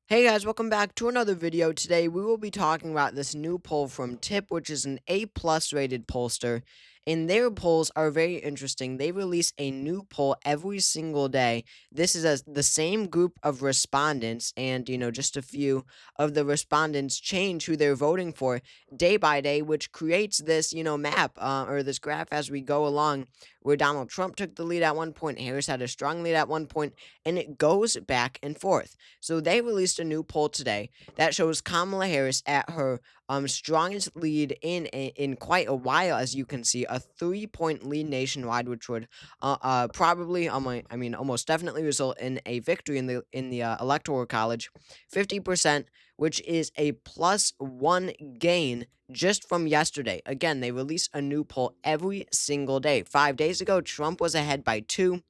Hey guys, welcome back to another video. Today we will be talking about this new poll from Tip, which is an A plus rated pollster. And their polls are very interesting. They release a new poll every single day. This is the same group of respondents, and just a few of the respondents change who they're voting for day by day, which creates this map or this graph as we go along, where Donald Trump took the lead at one point, Harris had a strong lead at one point, and it goes back and forth. So they released a new poll today that shows Kamala Harris at her strongest lead in quite a while, as you can see, a 3 point lead nationwide, which would probably, I mean, almost definitely result in a victory in the electoral college, 50%, which is a +1 gain just from yesterday. Again, they release a new poll every single day. 5 days ago, Trump was ahead by 2.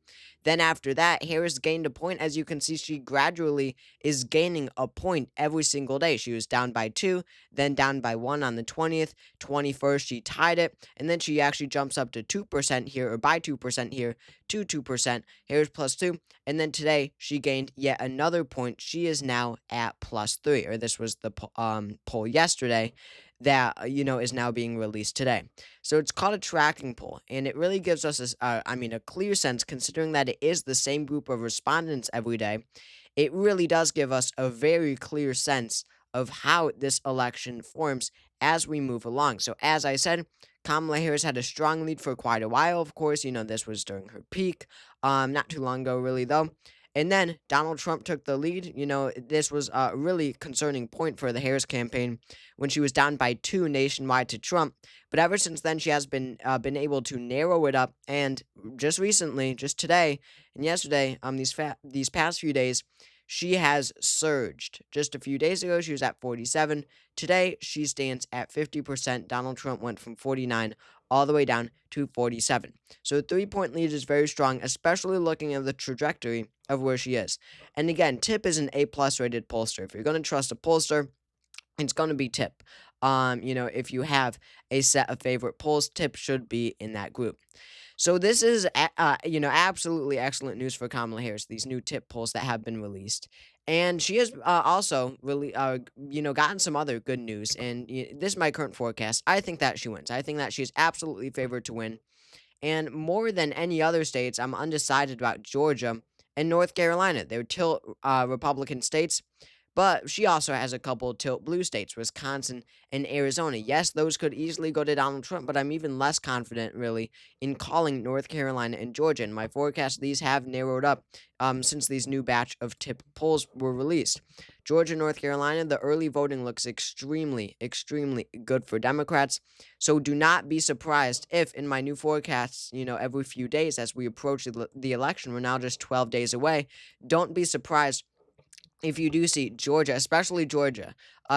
Then after that, Harris gained a point. As you can see, she gradually is gaining a point every single day. She was down by 2, then down by 1 on the 20th, 21st, she tied it, and then she actually jumps up to 2% here, or by 2% here, to 2%. Harris +2, and then today she gained yet another point. She is now at +3, or this was the poll yesterday that is now being released today. So it's called a tracking poll, and it really gives us a clear sense, considering that it is the same group of respondents every day. It really does give us a very clear sense of how this election forms as we move along. So as I said, Kamala Harris had a strong lead for quite a while. Of course, this was during her peak, not too long ago, really though. And then Donald Trump took the lead. This was a really concerning point for the Harris campaign when she was down by 2 nationwide to Trump. But ever since then, she has been able to narrow it up. And just recently, just today and yesterday, these past few days, she has surged. Just a few days ago, she was at 47. Today, she stands at 50%. Donald Trump went from 49 all the way down to 47. So a 3 point lead is very strong, especially looking at the trajectory of where she is. And again, Tip is an A plus rated pollster. If you're going to trust a pollster, it's going to be Tip. If you have a set of favorite polls, Tip should be in that group. So this is, absolutely excellent news for Kamala Harris. These new Tip polls that have been released, and she has also really, gotten some other good news. And this is my current forecast. I think that she wins. I think that she's absolutely favored to win. And more than any other states, I'm undecided about Georgia and North Carolina. They're tilt Republican states. But she also has a couple tilt blue states, Wisconsin and Arizona. Yes, those could easily go to Donald Trump, but I'm even less confident, really, in calling North Carolina and Georgia. In my forecast, these have narrowed up since these new batch of tip polls were released. Georgia, North Carolina, the early voting looks extremely, extremely good for Democrats. So do not be surprised if, in my new forecasts, every few days as we approach the election, we're now just 12 days away. Don't be surprised if you do see Georgia, especially Georgia,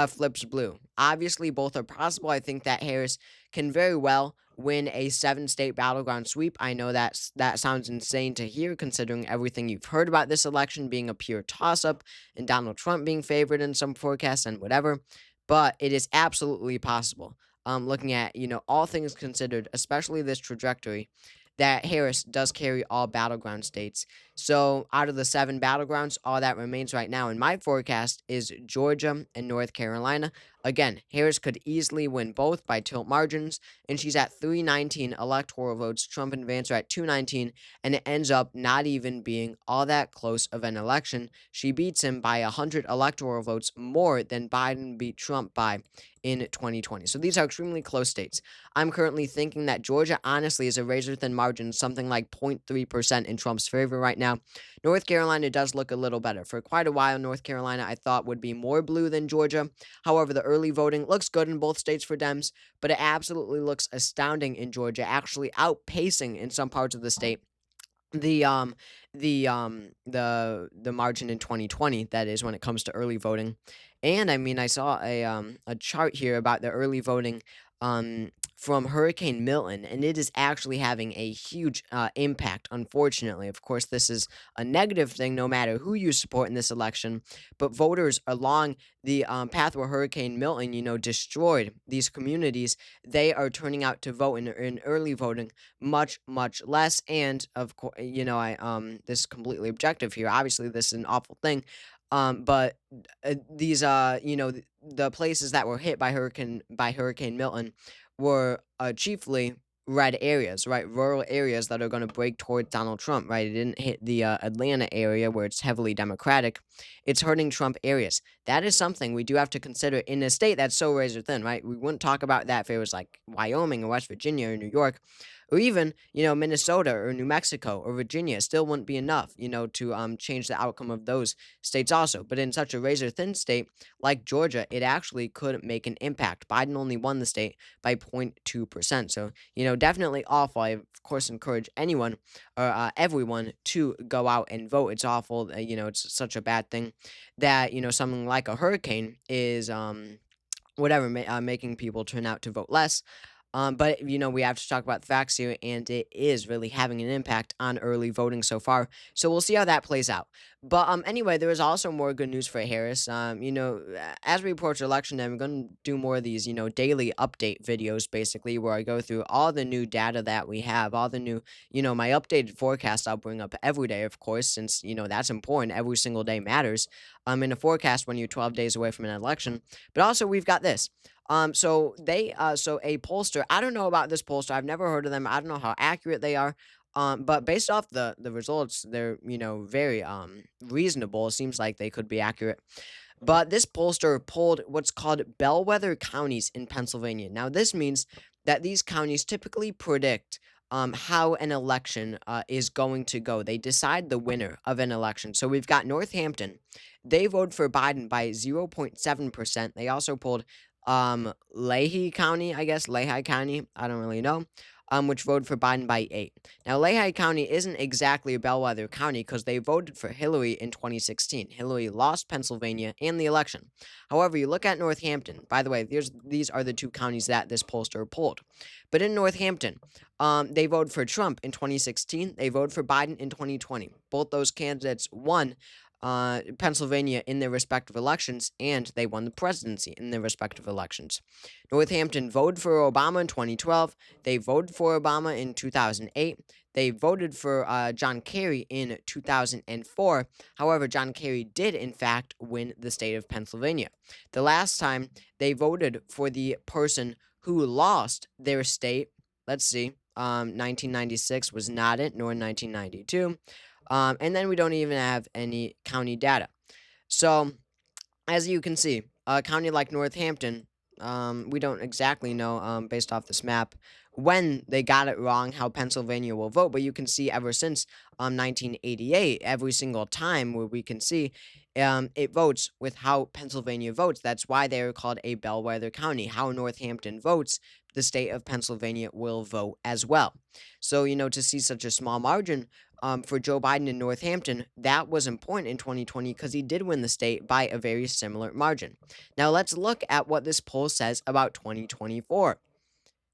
flips blue. Obviously, both are possible. I think that Harris can very well win a 7 state battleground sweep. I know that sounds insane to hear, considering everything you've heard about this election being a pure toss up and Donald Trump being favored in some forecasts and whatever, but it is absolutely possible. Looking at all things considered, especially this trajectory, that Harris does carry all battleground states. So out of the 7 battlegrounds, all that remains right now in my forecast is Georgia and North Carolina. Again, Harris could easily win both by tilt margins, and she's at 319 electoral votes. Trump and Vance are at 219, and it ends up not even being all that close of an election. She beats him by 100 electoral votes more than Biden beat Trump by in 2020. So these are extremely close states. I'm currently thinking that Georgia, honestly, is a razor thin margin, something like 0.3% in Trump's favor right now. North Carolina does look a little better. For quite a while, North Carolina, I thought, would be more blue than Georgia. However, the early voting looks good in both states for Dems, but it absolutely looks astounding in Georgia, actually outpacing in some parts of the state the the margin in 2020, that is, when it comes to early voting. And I mean, I saw a chart here about the early voting from Hurricane Milton, and it is actually having a huge impact, unfortunately. Of course, this is a negative thing no matter who you support in this election, but voters along the path where Hurricane Milton destroyed these communities, they are turning out to vote in early voting much, much less. And of course, I this is completely objective here. Obviously, this is an awful thing. But these the places that were hit by Hurricane Milton were chiefly red areas, right? Rural areas that are going to break towards Donald Trump, right? It didn't hit the Atlanta area where it's heavily Democratic. It's hurting Trump areas. That is something we do have to consider in a state that's so razor thin, right? We wouldn't talk about that if it was like Wyoming or West Virginia or New York or even, Minnesota or New Mexico or Virginia. It still wouldn't be enough, to change the outcome of those states also. But in such a razor thin state like Georgia, it actually could make an impact. Biden only won the state by 0.2%. So, definitely awful. I, of course, encourage anyone or everyone to go out and vote. It's awful. It's such a bad thing that, something like a hurricane is whatever, making people turn out to vote less. But we have to talk about the facts here, and it is really having an impact on early voting so far. So we'll see how that plays out. But anyway, there is also more good news for Harris. As we approach election day, I'm going to do more of these, daily update videos, basically, where I go through all the new data that we have, all the new, my updated forecast I'll bring up every day, of course, since that's important. Every single day matters. In a forecast when you're 12 days away from an election. But also we've got this. So a pollster, I don't know about this pollster. I've never heard of them. I don't know how accurate they are. But based off the results, they're, very reasonable. It seems like they could be accurate. But this pollster polled what's called Bellweather Counties in Pennsylvania. Now, this means that these counties typically predict how an election is going to go. They decide the winner of an election. So we've got Northampton. They voted for Biden by 0.7%. They also polled Lehigh County, I guess, Lehigh County, I don't really know, which voted for Biden by 8. Now, Lehigh County isn't exactly a bellwether county because they voted for Hillary in 2016. Hillary lost Pennsylvania and the election. However, you look at Northampton. By the way, these are the two counties that this pollster polled. But in Northampton, they voted for Trump in 2016. They voted for Biden in 2020. Both those candidates won Pennsylvania in their respective elections, and they won the presidency in their respective elections. Northampton voted for Obama in 2012. They voted for Obama in 2008. They voted for John Kerry in 2004. However, John Kerry did, in fact, win the state of Pennsylvania. The last time they voted for the person who lost their state, let's see, 1996 was not it, nor 1992. And then we don't even have any county data. So, as you can see, a county like Northampton, we don't exactly know, based off this map, when they got it wrong, how Pennsylvania will vote. But you can see ever since 1988, every single time where we can see it votes with how Pennsylvania votes. That's why they're called a bellwether county. How Northampton votes, the state of Pennsylvania will vote as well. So, to see such a small margin for Joe Biden in Northampton, that was important in 2020 because he did win the state by a very similar margin. Now, let's look at what this poll says about 2024.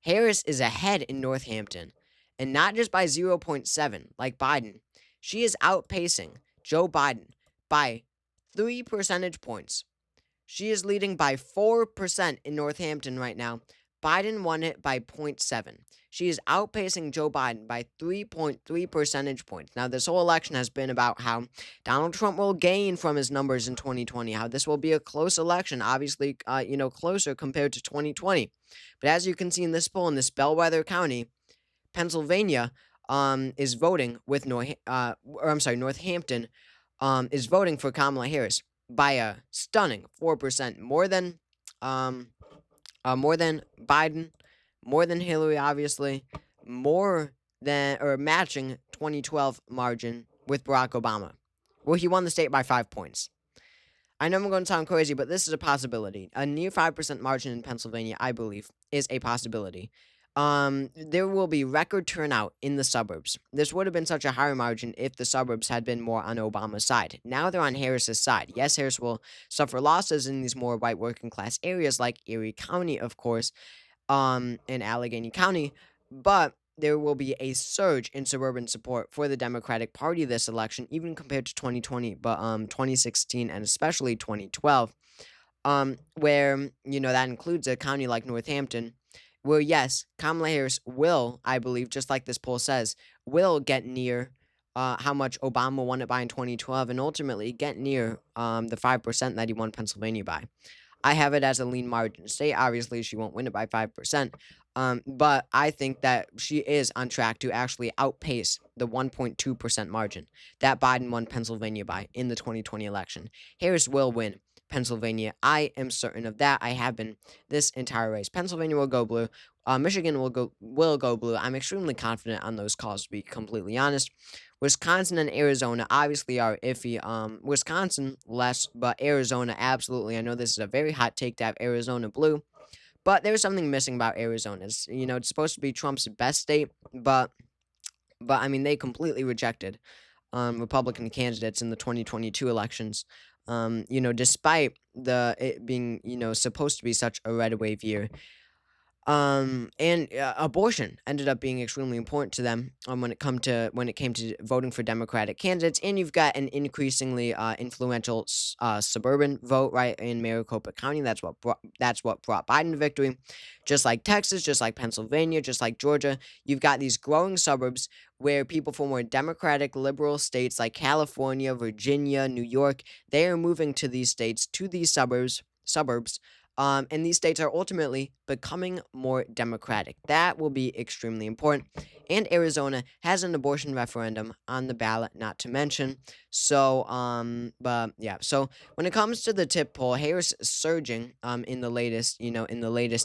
Harris is ahead in Northampton, and not just by 0.7 like Biden. She is outpacing Joe Biden by 3 percentage points. She is leading by 4% in Northampton right now. Biden won it by 0.7. She is outpacing Joe Biden by 3.3 percentage points. Now, this whole election has been about how Donald Trump will gain from his numbers in 2020, how this will be a close election, obviously, closer compared to 2020. But as you can see in this poll, in this Bellwether County, Pennsylvania, is voting with Northampton, is voting for Kamala Harris by a stunning 4%, more than Biden, more than Hillary, obviously, more than or matching 2012 margin with Barack Obama, where he won the state by 5 points. I know I'm going to sound crazy, but this is a possibility. A near 5% margin in Pennsylvania, I believe, is a possibility. There will be record turnout in the suburbs. This would have been such a higher margin if the suburbs had been more on Obama's side. Now they're on Harris's side. Yes, Harris will suffer losses in these more white working class areas like Erie County, of course, in Allegheny County, but there will be a surge in suburban support for the Democratic Party this election, even compared to 2020, but 2016 and especially 2012, where that includes a county like Northampton, where yes, Kamala Harris will, I believe, just like this poll says, will get near how much Obama won it by in 2012, and ultimately get near the 5% that he won Pennsylvania by. I have it as a lean margin state. Obviously, she won't win it by 5%. But I think that she is on track to actually outpace the 1.2% margin that Biden won Pennsylvania by in the 2020 election. Harris will win Pennsylvania. I am certain of that. I have been this entire race. Pennsylvania will go blue. Michigan will go blue. I'm extremely confident on those calls, to be completely honest. Wisconsin and Arizona obviously are iffy. Wisconsin less, but Arizona absolutely. I know this is a very hot take to have Arizona blue, but there's something missing about Arizona. It's supposed to be Trump's best state, but I mean they completely rejected Republican candidates in the 2022 elections. Despite the it being supposed to be such a red wave year. And abortion ended up being extremely important to them when it came to voting for Democratic candidates. And you've got an increasingly influential suburban vote, right, in Maricopa County. That's what brought Biden to victory. Just like Texas, just like Pennsylvania, just like Georgia, you've got these growing suburbs where people from more Democratic liberal states like California, Virginia, New York, they are moving to these states, to these suburbs, and these states are ultimately becoming more democratic. That will be extremely important. And Arizona has an abortion referendum on the ballot, not to mention. But yeah. So when it comes to the tip poll, Harris is surging. In the latest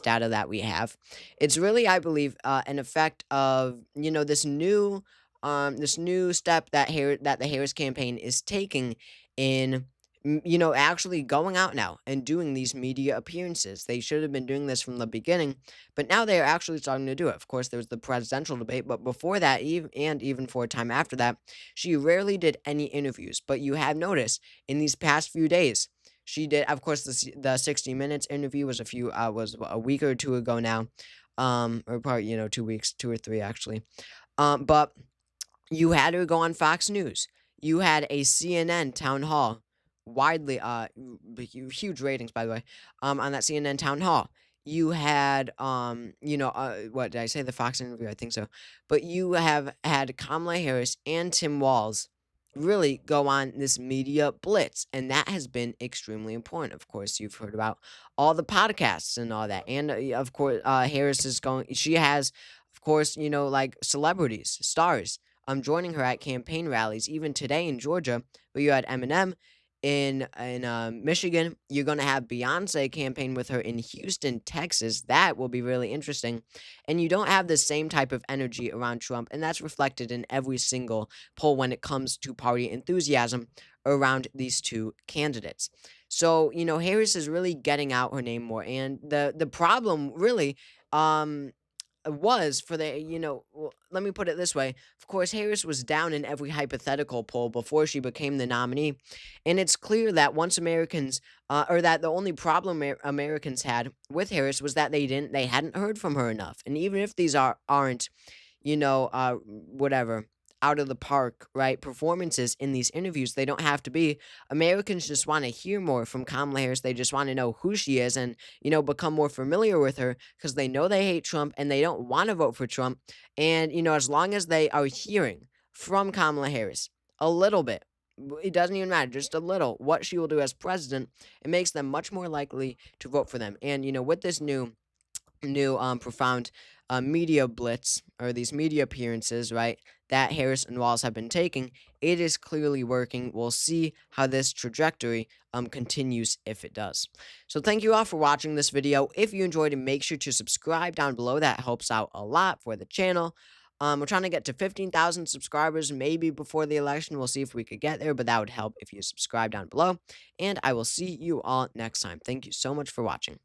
data that we have, it's really, I believe, an effect of this new step that the Harris campaign is taking in actually going out now and doing these media appearances. They should have been doing this from the beginning, but now they are actually starting to do it. Of course, there was the presidential debate, but before that, even for a time after that, she rarely did any interviews. But you have noticed in these past few days, she did. Of course, the 60 Minutes interview was a week or two ago now, or probably 2 weeks, 2 or 3 actually. But you had her go on Fox News. You had a CNN town hall, widely huge ratings by the way, on that CNN town hall. You had what did I say? The Fox interview, I think so. But you have had Kamala Harris and Tim Walz really go on this media blitz, and that has been extremely important. Of course, you've heard about all the podcasts and all that, and of course, Harris is going. She has, of course, like celebrities, stars joining her at campaign rallies, even today in Georgia, where you had Eminem. In Michigan, you're gonna have Beyonce campaign with her in Houston, Texas. That will be really interesting, and you don't have the same type of energy around Trump, and that's reflected in every single poll when it comes to party enthusiasm around these two candidates. So Harris is really getting out her name more, and the problem really um was for the let me put it this way. Of course, Harris was down in every hypothetical poll before she became the nominee, and it's clear that once Americans or that the only problem Americans had with Harris was that they hadn't heard from her enough. And even if these aren't whatever, out of the park, right? Performances in these interviews, they don't have to be. Americans just want to hear more from Kamala Harris. They just want to know who she is and, become more familiar with her because they know they hate Trump and they don't want to vote for Trump. And, as long as they are hearing from Kamala Harris a little bit, it doesn't even matter, just a little, what she will do as president, it makes them much more likely to vote for them. And, with this new profound media blitz or these media appearances, right, that Harris and Walls have been taking, it is clearly working. We'll see how this trajectory continues if it does. So thank you all for watching this video. If you enjoyed it, make sure to subscribe down below. That helps out a lot for the channel. We're trying to get to 15,000 subscribers maybe before the election. We'll see if we could get there, but that would help if you subscribe down below. And I will see you all next time. Thank you so much for watching.